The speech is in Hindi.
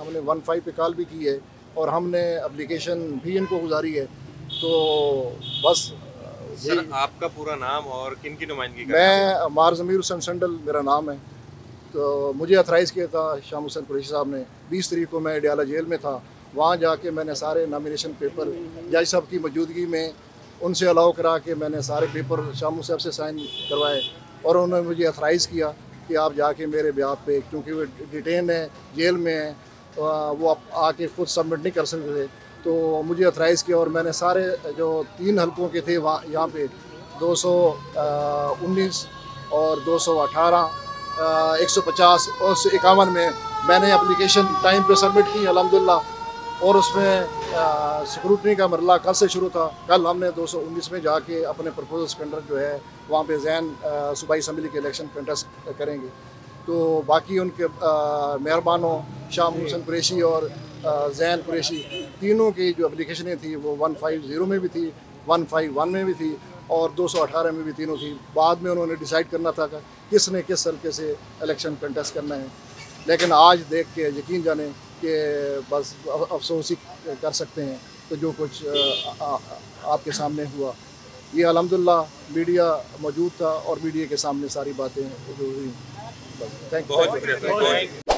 हमने 15 पे कॉल भी की है और हमने एप्लीकेशन भी इनको गुजारी है। तो बस सर आपका पूरा नाम और किन की नुमाइंदगी कर रहे हैं? मैं मार ज़मीर हुसैन संडल मेरा नाम है। तो मुझे अथराइज़ किया था शाम हुसैन कुरैशी साहब ने। 20 तारीख को मैं डयाला जेल में था। वहाँ जाके मैंने सारे नॉमिनेशन पेपर जज साहब की मौजूदगी में उनसे अलाउ करा के मैंने सारे पेपर शाम साहब से साइन करवाए और उन्होंने मुझे अथराइज़ किया कि आप जाके मेरे ब्याह पे, क्योंकि वो डिटेन है, जेल में है, वो आके खुद सबमिट नहीं कर सकते थे। तो मुझे अथराइज़ किया और मैंने सारे जो 3 हलकों के थे वहाँ यहाँ पे 219 और 218, 150 और 51 में मैंने एप्लीकेशन टाइम पे सबमिट की अल्हम्दुलिल्लाह। और उसमें स्क्रूटनी का मरला कल से शुरू था। कल हमने 219 में जाके अपने प्रपोजल्स कंडक्ट जो है वहाँ पे जैन सूबाई असम्बली के इलेक्शन कंटेस्ट करेंगे। तो बाकी उनके मेहरबानों शाम हुसैन कुरैशी और जैन कुरैशी तीनों की जो एप्लीकेशनें थी वो 150 में भी थी, 151 में भी थी और 218 में भी तीनों थी। बाद में उन्होंने डिसाइड करना था कि किसने किस तरीके से इलेक्शन कंटेस्ट करना है। लेकिन आज देख के यकीन जाने कि बस अफसोस ही कर सकते हैं कि जो कुछ आपके सामने हुआ। ये अल्हम्दुलिल्लाह मीडिया मौजूद था और मीडिया के सामने सारी बातें जो हुई। थैंक बहुत शुक्रिया।